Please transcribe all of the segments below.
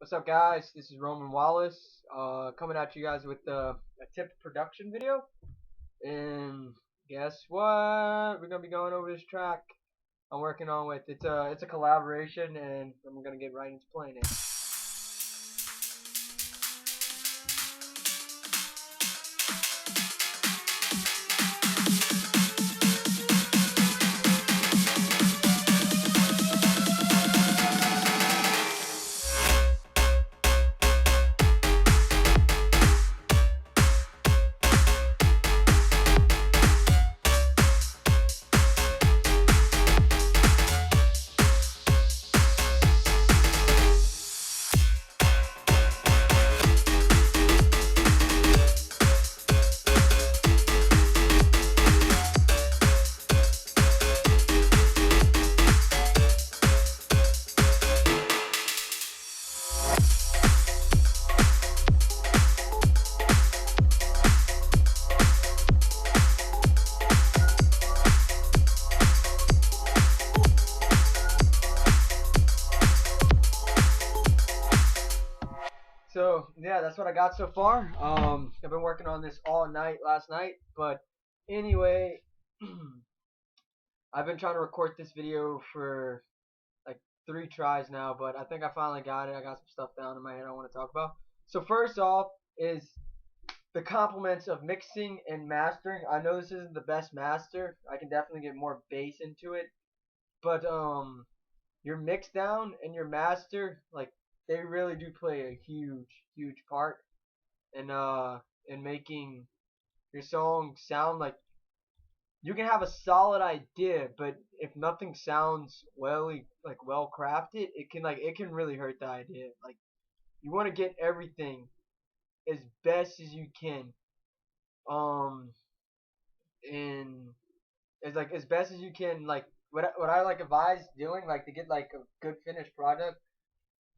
What's up, guys? This is Roman Wallace, coming at you guys with a tip production video. And guess what? We're gonna be going over this track I'm working on with. It's a collaboration, and I'm gonna get right into playing it. So yeah, that's what I got so far. I've been working on this all night last night, but anyway, I've been trying to record this video for like 3 tries now, but I think I finally got it. I got some stuff down in my head I want to talk about. So first off is the compliments of mixing and mastering. I know this isn't the best master. I can definitely get more bass into it, but your mix down and your master, like, they really do play a huge part in making your song sound like you can have a solid idea, but if nothing sounds well crafted, it can really hurt the idea. Like, you want to get everything as best as you can, um, and as best as you can. Like, what I like advise doing, like, to get like a good finished product.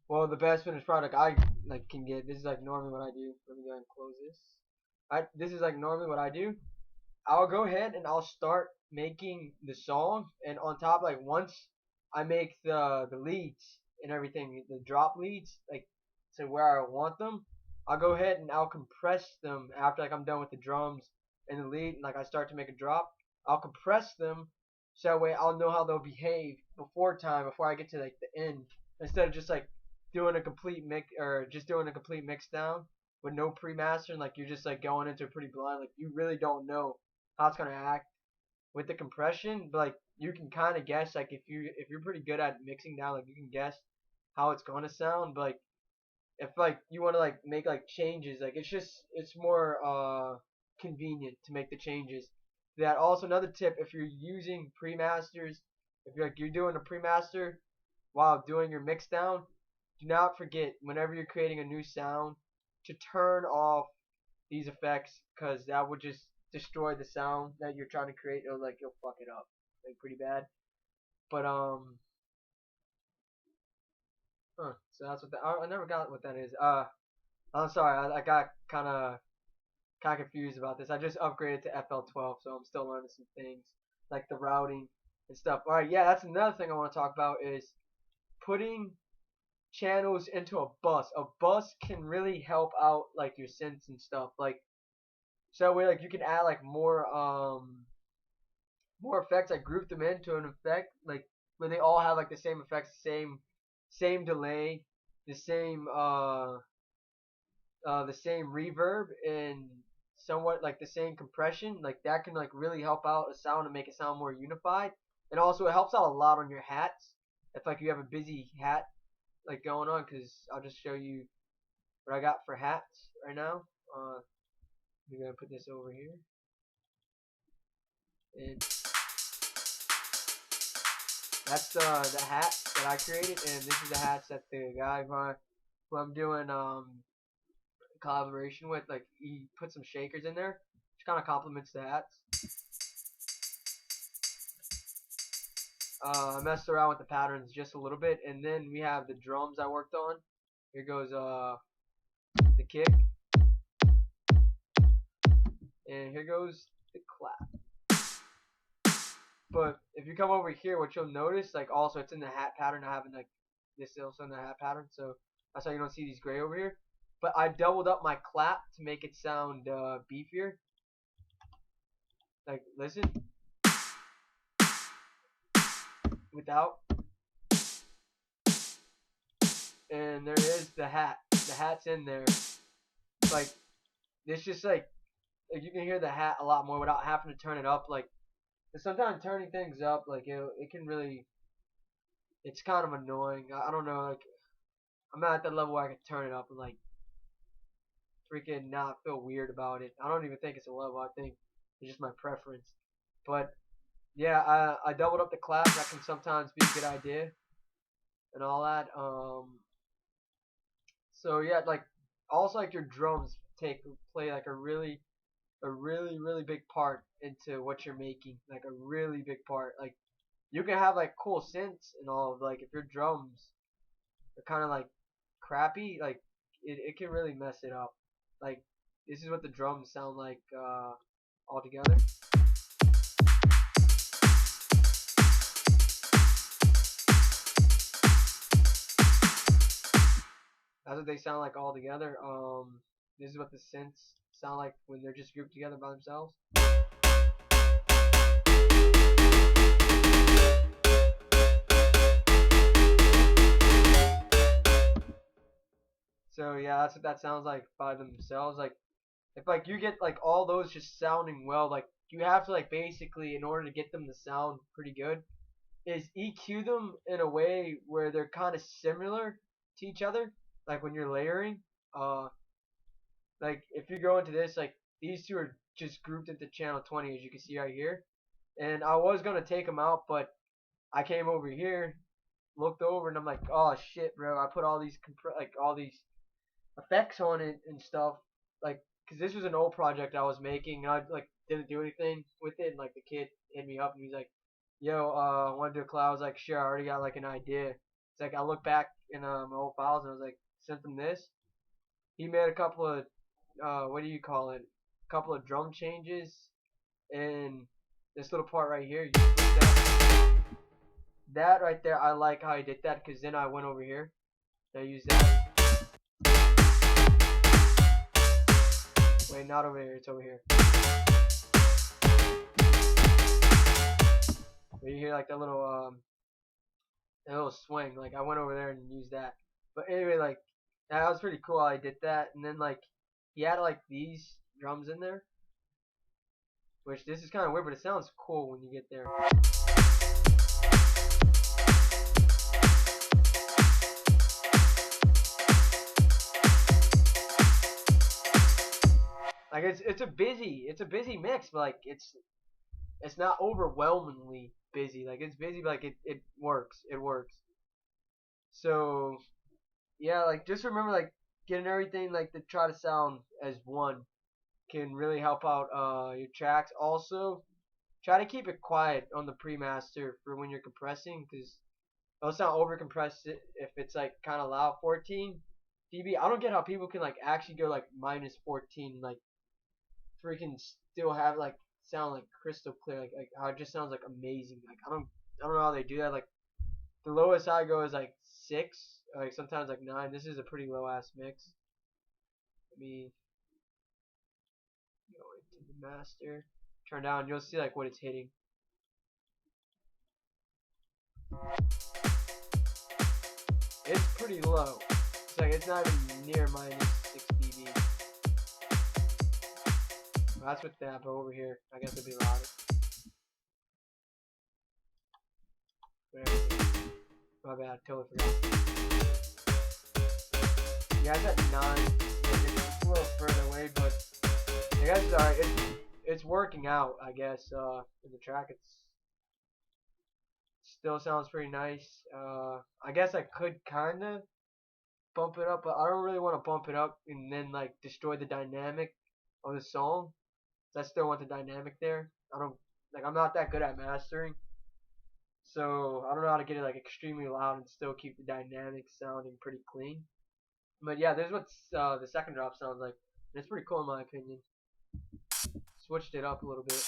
Well, the best finished product I like can get. This is like normally what I do. Let me go ahead and close this. This is like normally what I do. I'll go ahead and I'll start making the song, and on top, like, once I make the leads and everything, the drop leads, like, to where I want them, I'll go ahead and I'll compress them after, like, I'm done with the drums and the lead, and like I start to make a drop. I'll compress them so that way I'll know how they'll behave before I get to like the end, instead of just like doing a complete mix, or just doing a complete mix down with no pre-mastering. Like, you're just like going into it pretty blind. Like, you really don't know how it's gonna act with the compression, but like, you can kind of guess. Like, if you're pretty good at mixing down, like, you can guess how it's gonna sound. But like, if like you want to like make like changes, like, it's more convenient to make the changes. That also another tip: if you're using pre-masters, if you're doing a pre-master while doing your mix down, do not forget, whenever you're creating a new sound, to turn off these effects, because that would just destroy the sound that you're trying to create. You'll fuck it up like pretty bad. But so that's what I never got what that is. I'm sorry, I got kind of confused about this. I just upgraded to FL12, so I'm still learning some things like the routing and stuff. All right, yeah, that's another thing I want to talk about is putting channels into a bus. A bus can really help out like your synths and stuff. Like, so that way, like, you can add like more effects. I group them into an effect, like, where they all have like the same effects, same delay, the same the same reverb, and somewhat like the same compression. Like, that can like really help out a sound and make it sound more unified. And also, it helps out a lot on your hats. If like you have a busy hat like going on, because I'll just show you what I got for hats right now. We're gonna put this over here, and that's the hat that I created, and this is the hats that the guy who I'm doing collaboration with, like, he put some shakers in there, which kind of complements the hats. I messed around with the patterns just a little bit, and then we have the drums I worked on. Here goes the kick, and here goes the clap. But if you come over here, what you'll notice, like, also it's in the hat pattern. I have like this also in the hat pattern. So That's why you don't see these gray over here. But I doubled up my clap to make it sound beefier. Like, listen. Without. And there is the hat. The hat's in there. Like, it's just like you can hear the hat a lot more without having to turn it up. Like, sometimes turning things up, like, it can really, it's kind of annoying. I don't know, like, I'm not at the level where I can turn it up and, like, freaking not feel weird about it. I don't even think it's a level. I think it's just my preference. But, yeah, I doubled up the clap. That can sometimes be a good idea and all that. So, yeah, like, also, like, your drums play, like, a really big part into what you're making. Like a really big part. Like you can have like cool synths and all, like if your drums are kind of like crappy, like it can really mess it up. Like this is what the drums sound like all together. That's what they sound like all together. This is what the synths sound like when they're just grouped together by themselves. So yeah, that's what that sounds like by themselves. Like if like you get like all those just sounding well, like you have to like basically in order to get them to sound pretty good, is EQ them in a way where they're kind of similar to each other. Like when you're layering, uh, like if you go into this, like these two are just grouped into channel 20 as you can see right here. And I was gonna take them out, but I came over here, looked over, and I'm like, oh shit, bro! I put all these all these effects on it and stuff, like, cause this was an old project I was making, and I like didn't do anything with it, and like the kid hit me up and he's like, "Yo, want to do a collab?" I was like, "Sure." I already got like an idea. It's like I look back in my old files and I was like, sent him this. He made a couple of what do you call it? A couple of drum changes, and this little part right here. You click that right there. I like how he did that because then I went over here and I used that. Wait, not over here. It's over here. Where you hear like that little swing. Like I went over there and used that. But anyway, like that was pretty cool how I did that. And then like he had like these drums in there, which this is kind of weird, but it sounds cool when you get there. Like it's a busy mix, but like it's not overwhelmingly busy. Like it's busy, but like it works. It works. So yeah, like just remember like getting everything like to try to sound as one can really help out your tracks. Also, try to keep it quiet on the pre-master for when you're compressing, because it'll sound over compressed if it's like kind of loud. 14 dB. I don't get how people can like actually go like minus 14, like freaking still have like sound like crystal clear, like how it just sounds like amazing. Like I don't know how they do that. Like the lowest I go is like 6, like sometimes like 9. This is a pretty low ass mix. Let me go into the master, turn down, you'll see like what it's hitting. It's pretty low. It's like it's not even near minus 6 dB. Well, that's with that, but over here, I guess it'd be louder. My bad, totally forgot. Yeah, it's at 9. It's a little further away, but I guess it's alright. It's working out, I guess. In the track, it's still sounds pretty nice. I guess I could kind of bump it up, but I don't really want to bump it up and then like destroy the dynamic of the song. So I still want the dynamic there. I'm not that good at mastering, so I don't know how to get it like extremely loud and still keep the dynamics sounding pretty clean. But yeah, this is what the second drop sounds like. And it's pretty cool in my opinion. Switched it up a little bit.